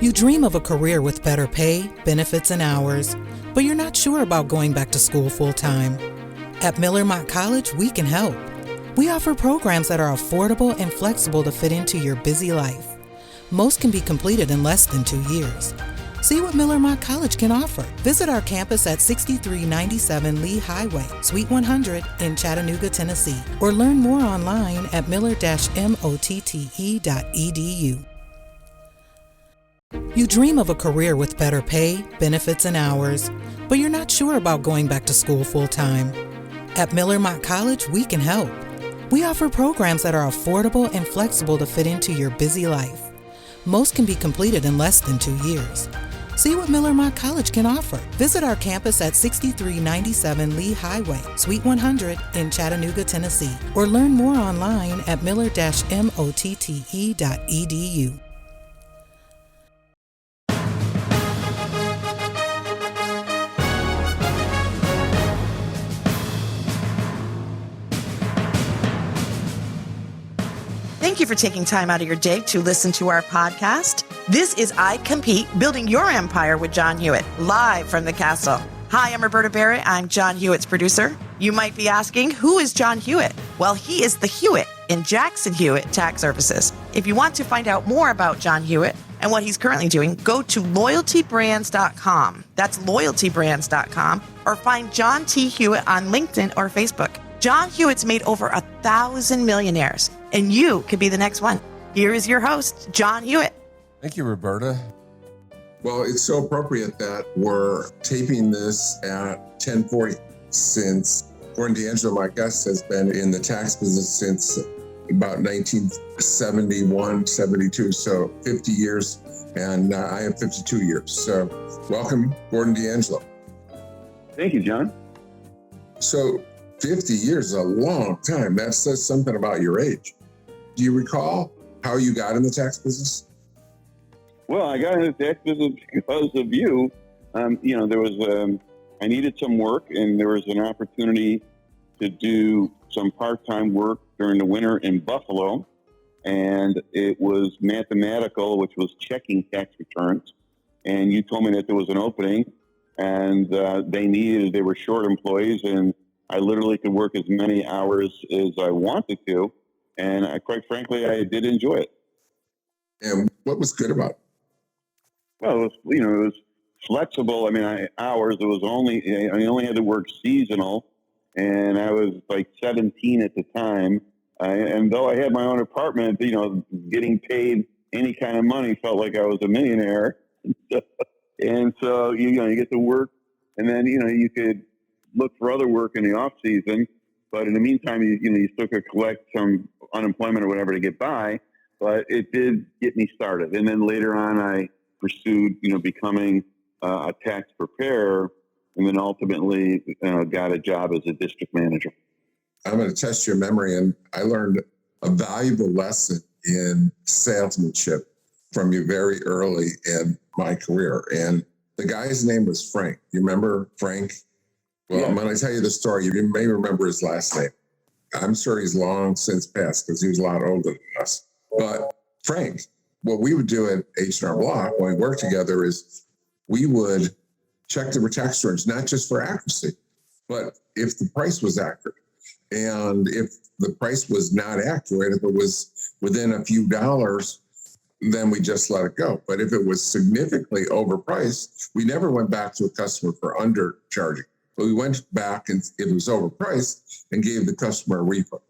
You dream of a career with better pay, benefits, and hours, but you're not sure about going back to school full-time. At Miller Mock College, we can help. We offer programs that are affordable and flexible to fit into your busy life. Most can be completed in less than 2 years. See what Miller Mock College can offer. Visit our campus at 6397 Lee Highway, Suite 100 in Chattanooga, Tennessee, or learn more online at miller-motte.edu. You dream of a career with better pay, benefits, and hours, but you're not sure about going back to school full-time. At Miller Mock College, we can help. We offer programs that are affordable and flexible to fit into your busy life. Most can be completed in less than 2 years. See what Miller Mock College can offer. Visit our campus at 6397 Lee Highway, Suite 100 in Chattanooga, Tennessee, or learn more online at miller-motte.edu. Thank you for taking time out of your day to listen to our podcast. This is I Compete, Building Your Empire with John Hewitt, live from the castle. Hi, I'm Roberta Barrett. I'm John Hewitt's producer. You might be asking, who is John Hewitt? Well, he is the Hewitt in Jackson Hewitt Tax Services. If you want to find out more about John Hewitt and what he's currently doing, go to loyaltybrands.com. That's loyaltybrands.com, or find John T. Hewitt on LinkedIn or Facebook. John Hewitt's made over 1,000 millionaires, and you could be the next one. Here is your host, John Hewitt. Thank you, Roberta. Well, it's so appropriate that we're taping this at 10:40, since D Angelo, my guest, has been in the tax business since about 1971, 72, so 50 years, and I have 52 years. So welcome, D Angelo. Thank you, John. So 50 years is a long time. That says something about your age. Do you recall how you got in the tax business? Well, I got into the tax business because of you. There was, I needed some work, and there was an opportunity to do some part-time work during the winter in Buffalo. And it was mathematical, which was checking tax returns. And you told me that there was an opening, and they were short employees, and I literally could work as many hours as I wanted to. And quite frankly, I did enjoy it. And what was good about it? Well, it was flexible. I mean, hours. I only had to work seasonal, and I was like 17 at the time. And though I had my own apartment, getting paid any kind of money felt like I was a millionaire. And so you get to work, and then you could look for other work in the off season. But in the meantime, you still could collect some unemployment or whatever to get by. But it did get me started, and then later on, I pursued, becoming a tax preparer, and then ultimately got a job as a district manager. I'm going to test your memory, and I learned a valuable lesson in salesmanship from you very early in my career. And the guy's name was Frank. You remember Frank? Well, yeah. When I tell you the story, you may remember his last name. I'm sure he's long since passed because he was a lot older than us. But Frank, what we would do at H&R Block when we worked together is we would check the tax returns, not just for accuracy, but if the price was accurate. And if the price was not accurate, if it was within a few dollars, then we just let it go. But if it was significantly overpriced, we never went back to a customer for undercharging. But we went back, and if it was overpriced, and gave the customer a refund.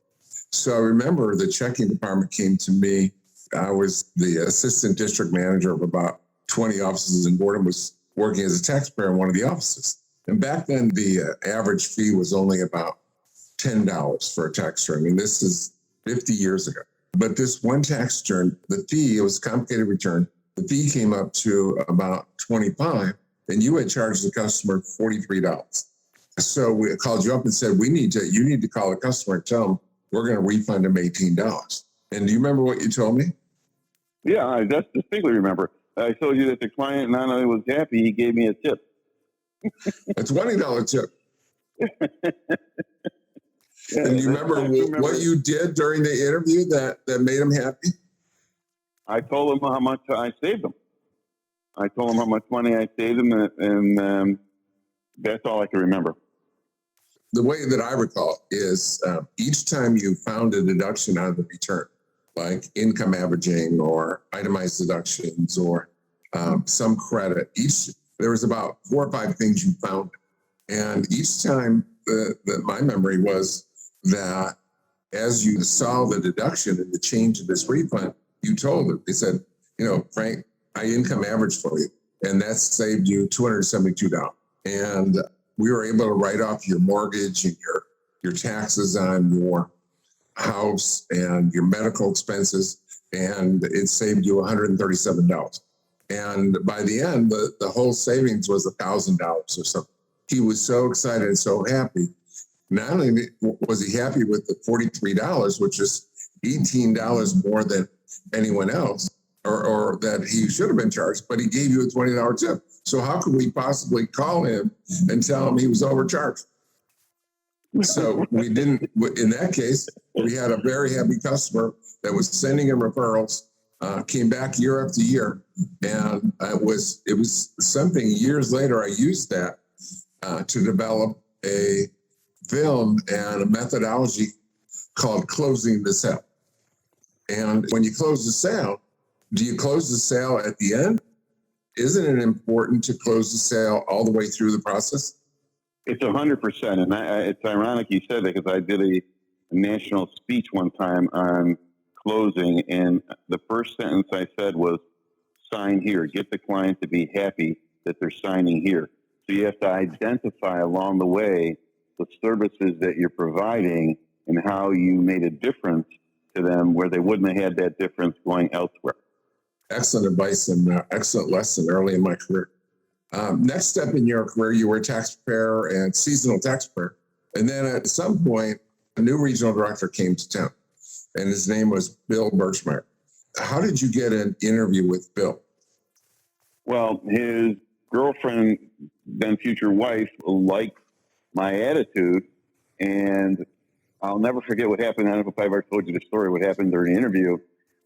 So I remember the checking department came to me. I was the assistant district manager of about 20 offices in Boredom, was working as a taxpayer in one of the offices. And back then, the average fee was only about $10 for a tax return. And this is 50 years ago. But this one tax return, the fee, it was a complicated return. The fee came up to about $25, and you had charged the customer $43. So we called you up and said, you need to call the customer and tell them we're going to refund them $18. And do you remember what you told me? Yeah, I just distinctly remember. I told you that the client not only was happy, he gave me a tip. A $20 tip. Yeah, and you remember what you did during the interview that made him happy? I told him how much I saved him. I told him how much money I saved him, and that's all I can remember. The way that I recall is each time you found a deduction out of the return, like income averaging or itemized deductions or some credit, there was about 4 or 5 things you found. And each time my memory was that as you saw the deduction and the change in this refund, you told them, they said, Frank, I income averaged for you, and that saved you $272. And we were able to write off your mortgage and your taxes on your house and your medical expenses, and it saved you $137. And by the end, the whole savings was $1,000 or something. He was so excited and so happy. Not only was he happy with the $43, which is $18 more than anyone else, or that he should have been charged, but he gave you a $20 tip. So how could we possibly call him and tell him he was overcharged? So we didn't. In that case, we had a very happy customer that was sending him referrals, came back year after year, and it was something years later. I used that to develop a film and a methodology called closing the sale. And when you close the sale, do you close the sale at the end? Isn't it important to close the sale all the way through the process? It's 100%. And it's ironic you said that, because I did a national speech one time on closing, and the first sentence I said was, sign here. Get the client to be happy that they're signing here. So you have to identify along the way the services that you're providing and how you made a difference to them where they wouldn't have had that difference going elsewhere. Excellent advice and excellent lesson early in my career. Next step in your career, you were a tax preparer and seasonal tax preparer. And then at some point, a new regional director came to town, and his name was Bill Birchmeyer. How did you get an interview with Bill? Well, his girlfriend, then future wife, liked my attitude, and I'll never forget what happened. I don't know if I've ever told you the story, what happened during the interview,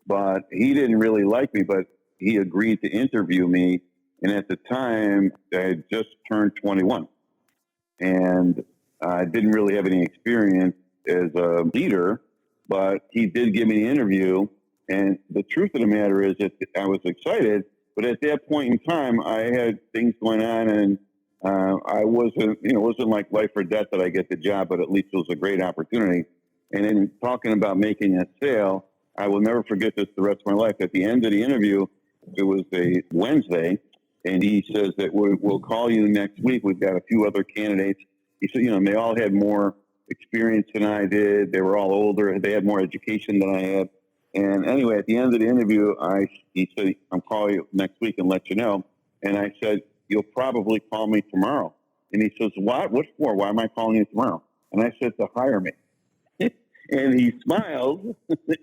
but he didn't really like me, but he agreed to interview me. And at the time, I had just turned 21, and I didn't really have any experience as a leader, but he did give me the interview. And the truth of the matter is that I was excited, but at that point in time, I had things going on, and I wasn't, it wasn't like life or death that I get the job, but at least it was a great opportunity. And then talking about making a sale, I will never forget this the rest of my life. At the end of the interview, it was a Wednesday, and he says that we'll call you next week. We've got a few other candidates. He said, they all had more experience than I did. They were all older. They had more education than I had. And anyway, at the end of the interview, he said, I'll call you next week and let you know. And I said, you'll probably call me tomorrow. And he says, what? What for? Why am I calling you tomorrow? And I said, to hire me. And he smiled.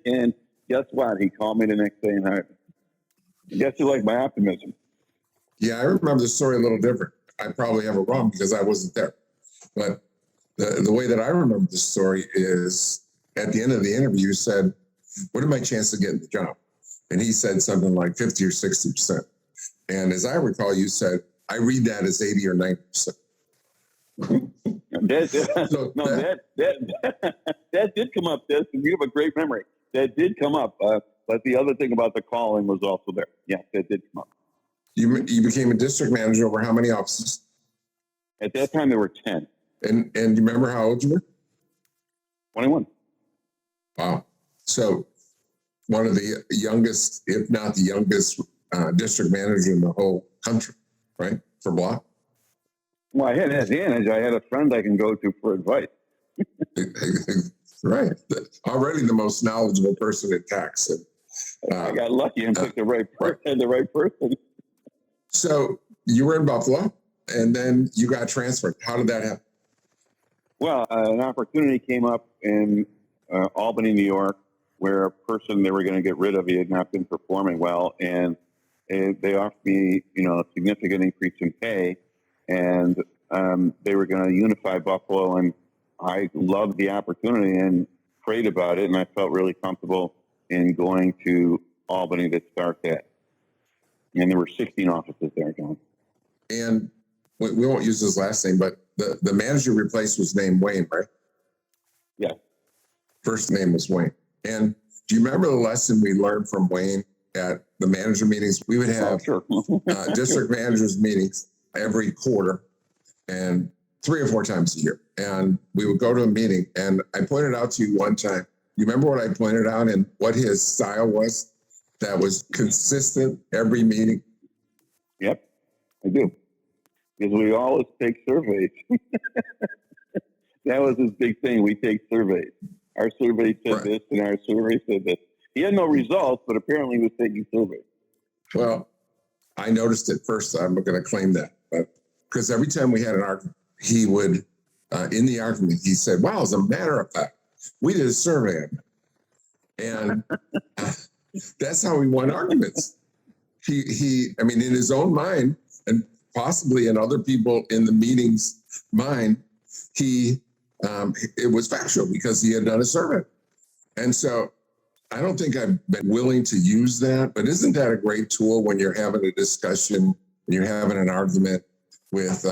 And guess what? He called me the next day and hired me. I guess you like my optimism. Yeah, I remember the story a little different. I probably have it wrong because I wasn't there. But the way that I remember the story is at the end of the interview, you said, what are my chances of getting the job? And he said something like 50 or 60%. And as I recall, you said, I read that as 80 or 90%. That did come up. You have a great memory. That did come up. But the other thing about the calling was also there. Yeah, that did come up. You became a district manager over how many offices? At that time, there were 10. And you remember how old you were? 21. Wow. So one of the youngest, if not the youngest, district manager in the whole country, right? For block. Well, I had an advantage. I had a friend I can go to for advice. Right. Already the most knowledgeable person in tax. And, I got lucky and picked the right person. So you were in Buffalo, and then you got transferred. How did that happen? Well, an opportunity came up in Albany, New York, where a person they were going to get rid of, he had not been performing well, and they offered me, a significant increase in pay, and they were going to unify Buffalo, and I loved the opportunity and prayed about it, and I felt really comfortable in going to Albany to start that. And there were 16 offices there, John. And we won't use his last name, but the manager replaced was named Wayne, right? Yeah. First name was Wayne. And do you remember the lesson we learned from Wayne at the manager meetings? We would have district managers meetings every quarter and 3 or 4 times a year. And we would go to a meeting, and I pointed out to you one time, you remember what I pointed out and what his style was that was consistent every meeting? Yep, I do. Because we always take surveys. That was his big thing. We take surveys. Our survey said this, and our survey said this. He had no results, but apparently he was taking surveys. Well, I noticed it first. I'm going to claim that. But because every time we had an argument, he would, in the argument, he said, "Well, as a matter of fact, we did a survey on it." And that's how he won arguments. I mean, in his own mind, and possibly in other people in the meeting's mind, it was factual because he had done a survey. And so I don't think I've been willing to use that, but isn't that a great tool when you're having a discussion, when you're having an argument with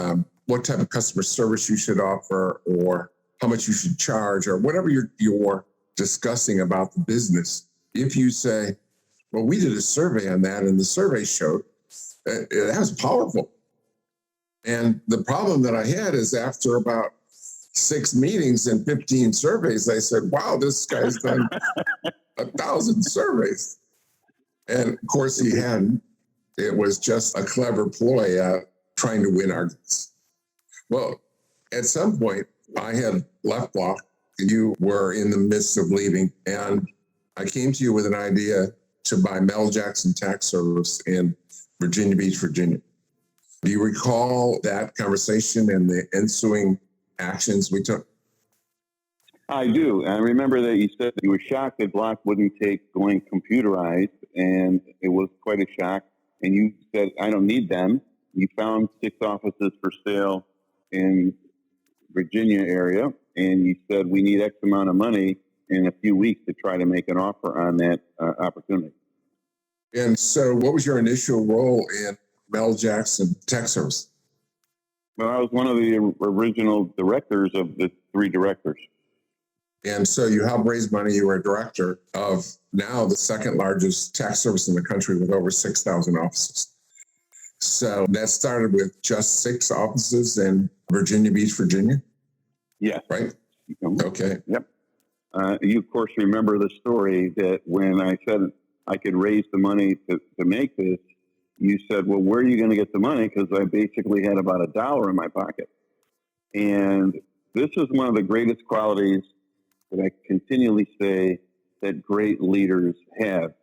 what type of customer service you should offer or how much you should charge or whatever you're discussing about the business. If you say, well, we did a survey on that and the survey showed that was powerful. And the problem that I had is after about 6 meetings and 15 surveys, I said, wow, this guy's done 1,000 surveys. And of course he hadn't. It was just a clever ploy trying to win arguments. Well, at some point I had left Block and you were in the midst of leaving. And I came to you with an idea to buy Mel Jackson Tax Service in Virginia Beach, Virginia. Do you recall that conversation and the ensuing actions we took? I do. I remember that you said you were shocked that Block wouldn't take going computerized, and it was quite a shock. And you said, I don't need them. You found 6 offices for sale in Virginia area, and you said we need X amount of money in a few weeks to try to make an offer on that opportunity. And so what was your initial role in Mel Jackson Tax Service? Well, I was one of the original directors of the 3 directors. And so you helped raise money. You were a director of now the 2nd largest tax service in the country with over 6,000 offices. So that started with just 6 offices in Virginia Beach, Virginia? Yeah. Right? Okay. Yep. You, of course, remember the story that when I said I could raise the money to make this, you said, well, where are you going to get the money? Because I basically had about $1 in my pocket. And this is one of the greatest qualities that I continually say that great leaders have.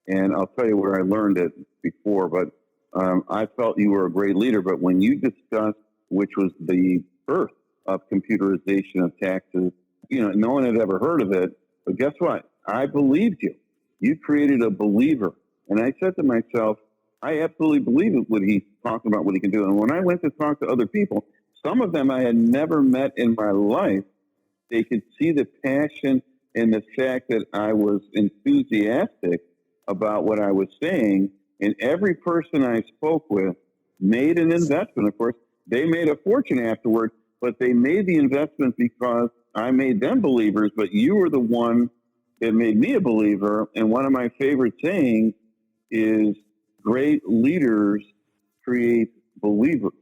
And I'll tell you where I learned it before, but I felt you were a great leader. But when you discussed, which was the birth of computerization of taxes, no one had ever heard of it. But guess what? I believed you. You created a believer. And I said to myself, I absolutely believe what he's talking about, what he can do. And when I went to talk to other people, some of them I had never met in my life, they could see the passion and the fact that I was enthusiastic about what I was saying. And every person I spoke with made an investment. Of course, they made a fortune afterward, but they made the investment because I made them believers, but you were the one that made me a believer. And one of my favorite sayings is great leaders create believers.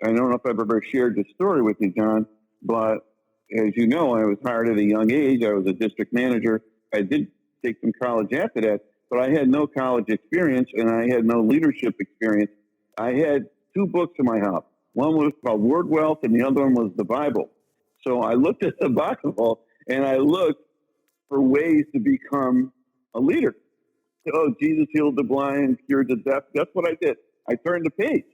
I don't know if I've ever shared this story with you, John, but as you know, I was hired at a young age. I was a district manager. I did take some college after that, but I had no college experience and I had no leadership experience. I had 2 books in my house. One was called Word Wealth and the other one was the Bible. So I looked at the Bible and I looked for ways to become a leader. Oh, Jesus healed the blind, cured the deaf. That's what I did. I turned the page.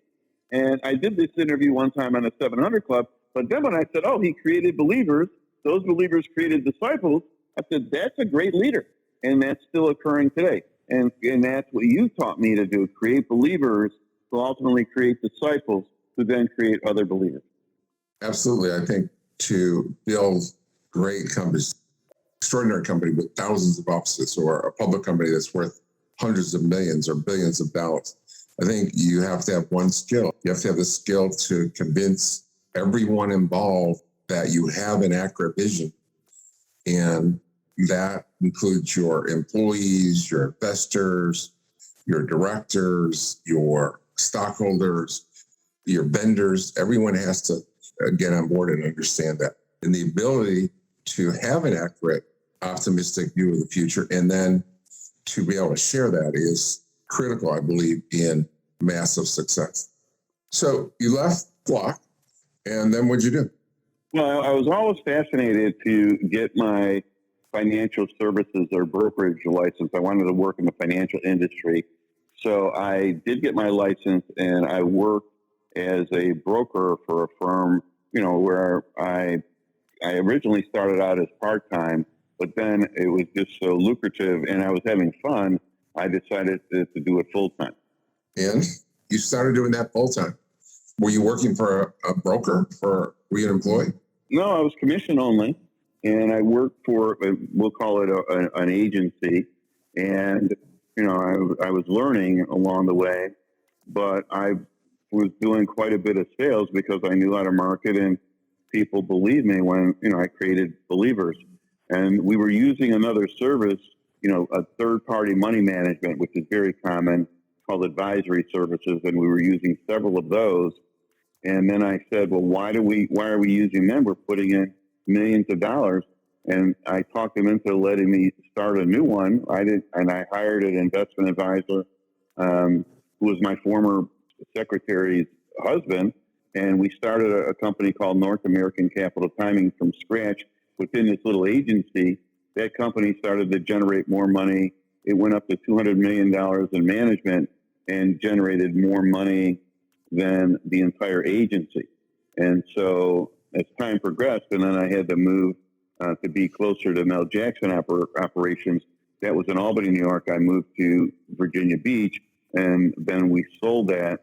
And I did this interview one time on the 700 Club. But then when I said, oh, he created believers, those believers created disciples, I said, that's a great leader. And that's still occurring today. And that's what you taught me to do, create believers to ultimately create disciples who then create other believers. Absolutely. I think to build great companies, extraordinary company with thousands of offices or a public company that's worth hundreds of millions or billions of dollars, I think you have to have one skill. You have to have the skill to convince everyone involved that you have an accurate vision. And that includes your employees, your investors, your directors, your stockholders, your vendors. Everyone has to get on board and understand that. And the ability to have an accurate, optimistic view of the future and then to be able to share that is critical, I believe, in massive success. So you left Block, and then what'd you do? Well, I was always fascinated to get my financial services or brokerage license. I wanted to work in the financial industry. So I did get my license, and I worked as a broker for a firm, where I originally started out as part-time, but then it was just so lucrative and I was having fun, I decided to do it full-time. And you started doing that full-time. Were you working for a broker, or were you an employee? No, I was commission only, and I worked for, we'll call it an agency, and, I was learning along the way, but I was doing quite a bit of sales because I knew how to market, and people believed me when, I created believers. And we were using another service, a third-party money management, which is very common, called advisory services, and we were using several of those. And then I said, well, why are we using them? We're putting in millions of dollars. And I talked them into letting me start a new one. I hired an investment advisor who was my former secretary's husband, and we started a company called North American Capital Timing from scratch within this little agency. That company started to generate more money. It went up to $200 million in management and generated more money than the entire agency. And so as time progressed, and then I had to move to be closer to Mel Jackson operations. That was in Albany, New York. I moved to Virginia Beach, and then we sold that.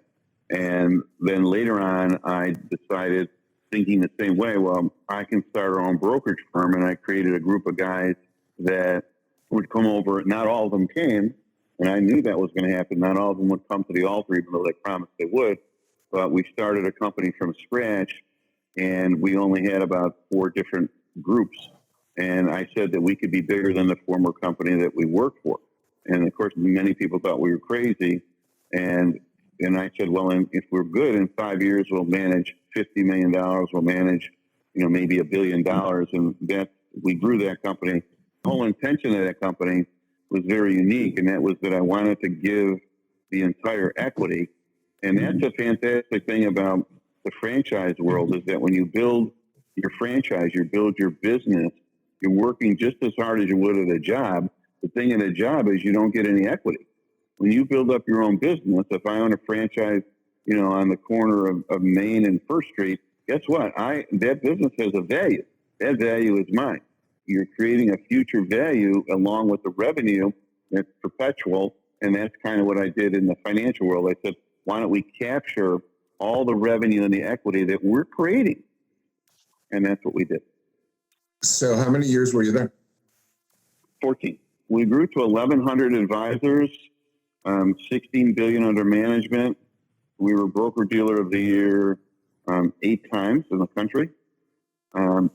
And then later on, I decided, thinking the same way, well, I can start our own brokerage firm. And I created a group of guys that would come over. Not all of them came, and I knew that was going to happen. Not all of them would come to the altar, even though they promised they would. But we started a company from scratch, and we only had about 4 different groups. And I said that we could be bigger than the former company that we worked for. And of course, many people thought we were crazy. And I said, well, if we're good in 5 years, we'll manage $50 million. We'll manage, maybe $1 billion. And that we grew that company. The whole intention of that company was very unique. And that was that I wanted to give the entire equity. And that's a fantastic thing about the franchise world, is that when you build your franchise, you build your business, you're working just as hard as you would at a job. The thing in a job is you don't get any equity. When you build up your own business, if I own a franchise, on the corner of Main and First Street, guess what? That business has a value. That value is mine. You're creating a future value along with the revenue that's perpetual. And that's kind of what I did in the financial world. I said, why don't we capture all the revenue and the equity that we're creating? And that's what we did. So how many years were you there? 14. We grew to 1,100 advisors, 16 billion under management. We were broker dealer of the year 8 times in the country.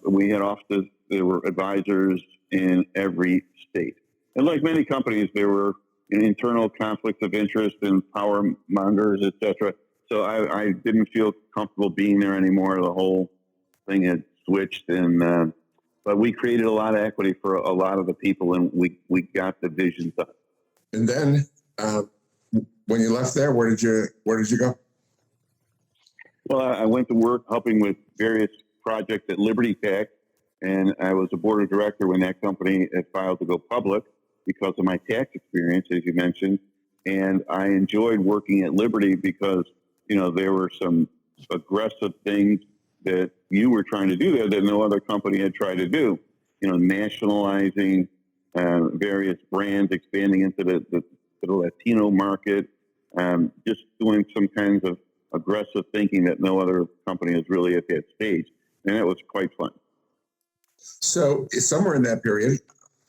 We had offices. There were advisors in every state. And like many companies, there were internal conflicts of interest and power mongers, et cetera. So I didn't feel comfortable being there anymore. The whole thing had switched, but we created a lot of equity for a lot of the people, and we got the vision done. And then when you left there, where did you go? Well, I went to work helping with various projects at Liberty Tech, and I was a board of director when that company had filed to go public because of my tax experience, as you mentioned. And I enjoyed working at Liberty because, there were some aggressive things that you were trying to do there that no other company had tried to do. Nationalizing various brands, expanding into the Latino market, just doing some kinds of aggressive thinking that no other company is really at that stage. And it was quite fun. So somewhere in that period,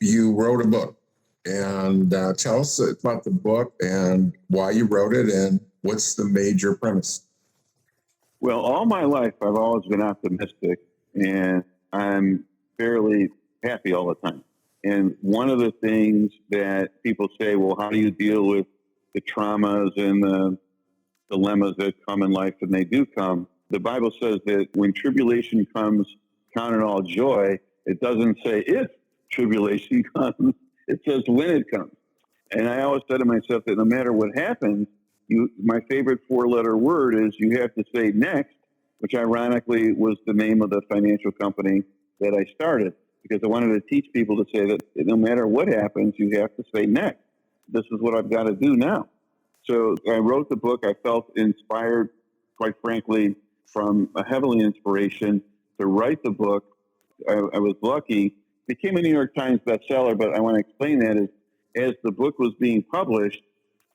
you wrote a book. And tell us about the book and why you wrote it and What's the major premise? Well, all my life, I've always been optimistic, and I'm fairly happy all the time. And one of the things that people say, well, how do you deal with the traumas and the dilemmas that come in life, and they do come? The Bible says that when tribulation comes, count it all joy. It doesn't say if tribulation comes. It says when it comes. And I always said to myself that no matter what happens, my favorite four-letter word is you have to say next, which ironically was the name of the financial company that I started, because I wanted to teach people to say that no matter what happens, you have to say next. This is what I've got to do now. So I wrote the book. I felt inspired, quite frankly, from a heavily inspiration to write the book. I was lucky. Became a New York Times bestseller, but I want to explain that as the book was being published,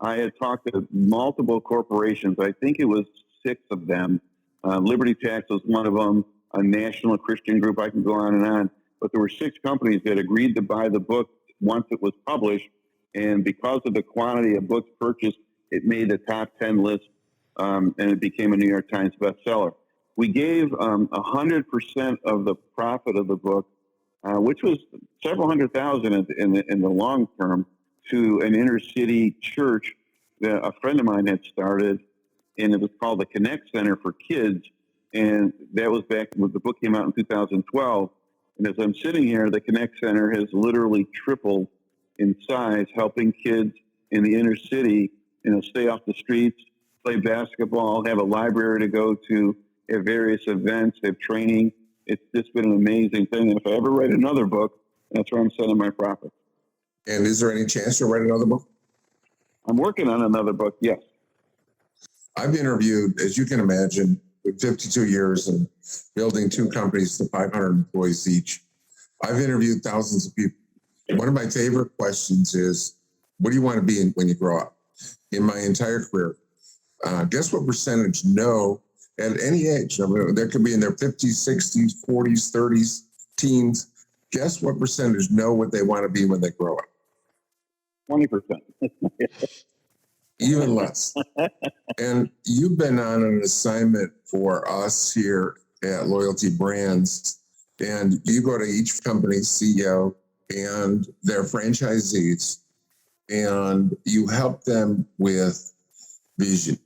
I had talked to multiple corporations. I think it was 6 of them. Liberty Tax was one of them, a national Christian group. I can go on and on. But there were 6 companies that agreed to buy the book once it was published. And because of the quantity of books purchased, it made the top 10 list, and it became a New York Times bestseller. We gave 100% of the profit of the book, which was several $100,000 in the long term, to an inner city church that a friend of mine had started, and it was called the Connect Center for Kids. And that was back when the book came out in 2012. And as I'm sitting here, the Connect Center has literally tripled in size, helping kids in the inner city, stay off the streets, play basketball, have a library to go to, have various events, have training. It's just been an amazing thing. And if I ever write another book, that's where I'm sending my profits. And is there any chance you'll write another book? I'm working on another book, yes. I've interviewed, as you can imagine, with 52 years and building 2 companies to 500 employees each. I've interviewed thousands of people. One of my favorite questions is, what do you want to be when you grow up? In my entire career, guess what percentage know at any age? I mean, there could be in their 50s, 60s, 40s, 30s, teens. Guess what percentage know what they want to be when they grow up? 20%. Even less. And you've been on an assignment for us here at Loyalty Brands, and you go to each company's CEO and their franchisees, and you help them with vision.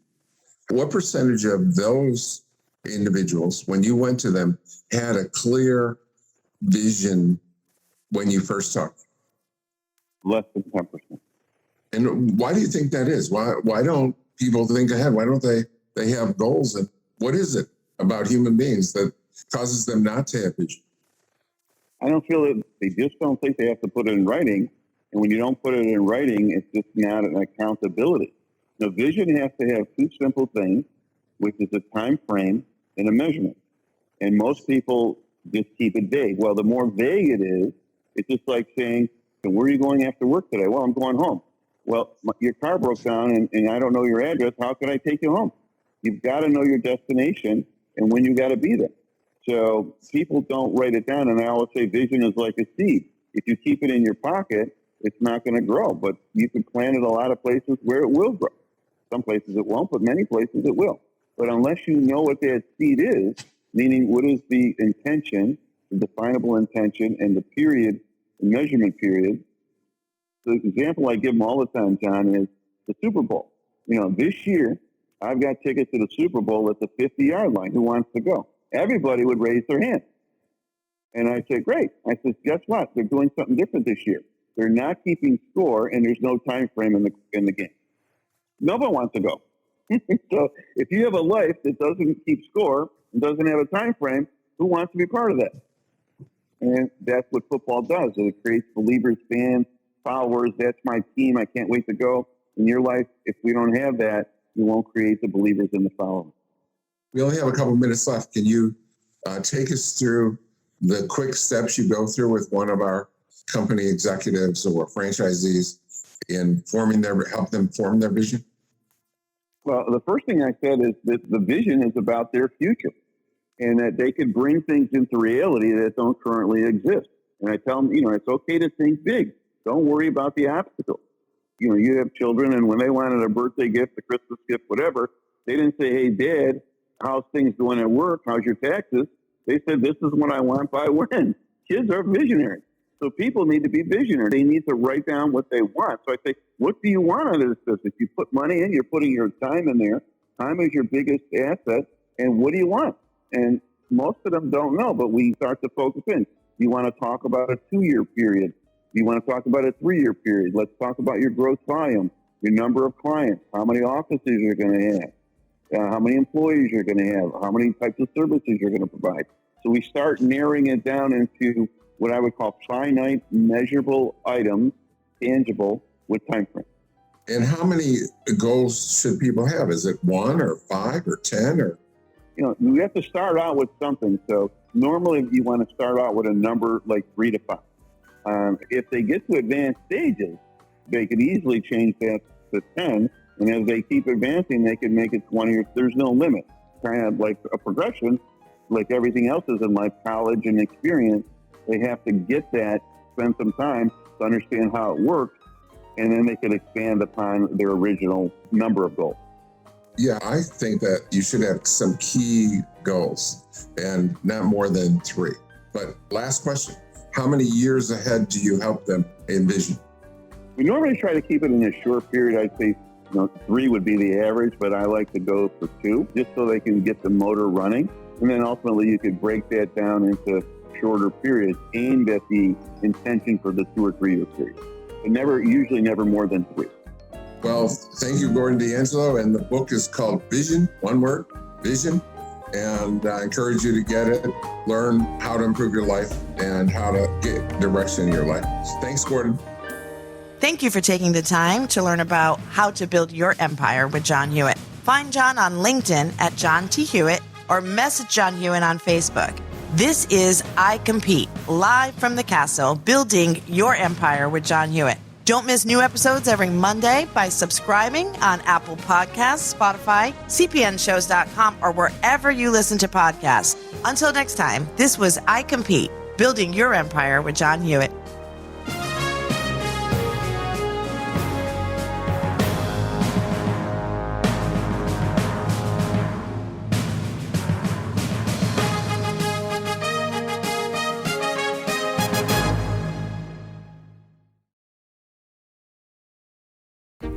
What percentage of those individuals, when you went to them, had a clear vision when you first talked? Less than 10%. And why do you think that is? Why don't people think ahead? Why don't they have goals? And what is it about human beings that causes them not to have vision? I don't feel that they just don't think they have to put it in writing. And when you don't put it in writing, it's just not an accountability. The vision has to have 2 simple things, which is a time frame and a measurement. And most people just keep it vague. Well, the more vague it is, it's just like saying, so where are you going after work today? Well, I'm going home. Well, your car broke down and I don't know your address. How can I take you home? You've got to know your destination and when you got to be there. So people don't write it down. And I always say vision is like a seed. If you keep it in your pocket, it's not going to grow. But you can plant it a lot of places where it will grow. Some places it won't, but many places it will. But unless you know what that seed is, meaning what is the intention, the definable intention, and the period, the measurement period. The example I give them all the time, John, is the Super Bowl. This year, I've got tickets to the Super Bowl at the 50-yard line. Who wants to go? Everybody would raise their hand. And I said, great. I said, guess what? They're doing something different this year. They're not keeping score, and there's no time frame in the game. Nobody wants to go. So if you have a life that doesn't keep score and doesn't have a time frame, who wants to be part of that? And that's what football does. It creates believers, fans, followers. That's my team. I can't wait to go. In your life, if we don't have that, you won't create the believers and the followers. We only have a couple minutes left. Can you take us through the quick steps you go through with one of our company executives or franchisees in help them form their vision? Well, the first thing I said is that the vision is about their future and that they can bring things into reality that don't currently exist. And I tell them, it's okay to think big. Don't worry about the obstacles. you have children, and when they wanted a birthday gift, a Christmas gift, whatever, they didn't say, "Hey, Dad, how's things going at work? How's your taxes?" They said, "This is what I want by when." Kids are visionaries. So people need to be visionary. They need to write down what they want. So I say, what do you want out of this business? You put money in, you're putting your time in there. Time is your biggest asset. And what do you want? And most of them don't know, but we start to focus in. You want to talk about a 2-year period. You want to talk about a 3-year period. Let's talk about your gross volume, your number of clients, how many offices you're going to have, how many employees you're going to have, how many types of services you're going to provide. So we start narrowing it down into what I would call finite, measurable items, tangible, with time frame. And how many goals should people have? Is it 1 or 5 or 10 or? We have to start out with something. So normally you want to start out with a number like 3 to 5. If they get to advanced stages, they could easily change that to 10. And as they keep advancing, they can make it 20 or there's no limit. Kind of like a progression, like everything else is in life, college and experience. They have to get that, spend some time to understand how it works, and then they can expand upon their original number of goals. Yeah, I think that you should have some key goals and not more than 3. But last question, how many years ahead do you help them envision? We normally try to keep it in a short period. I'd say 3 would be the average, but I like to go for 2, just so they can get the motor running. And then ultimately you could break that down into shorter periods aimed at the intention for the 2 or 3 year period. But usually never more than 3. Well, thank you, Gordon D Angelo. And the book is called Vision, one word, Vision. And I encourage you to get it, learn how to improve your life and how to get direction in your life. Thanks, Gordon. Thank you for taking the time to learn about how to build your empire with John Hewitt. Find John on LinkedIn at John T. Hewitt or message John Hewitt on Facebook. This is I Compete, live from the castle, building your empire with John Hewitt. Don't miss new episodes every Monday by subscribing on Apple Podcasts, Spotify, cpnshows.com, or wherever you listen to podcasts. Until next time, this was I Compete, building your empire with John Hewitt.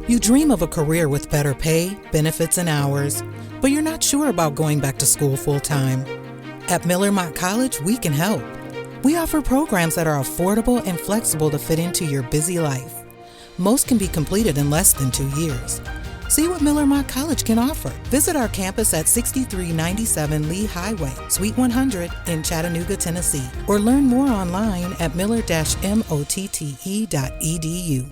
You dream of a career with better pay, benefits, and hours, but you're not sure about going back to school full-time. At Miller Mott College, we can help. We offer programs that are affordable and flexible to fit into your busy life. Most can be completed in less than 2 years. See what Miller Mott College can offer. Visit our campus at 6397 Lee Highway, Suite 100 in Chattanooga, Tennessee, or learn more online at miller-motte.edu.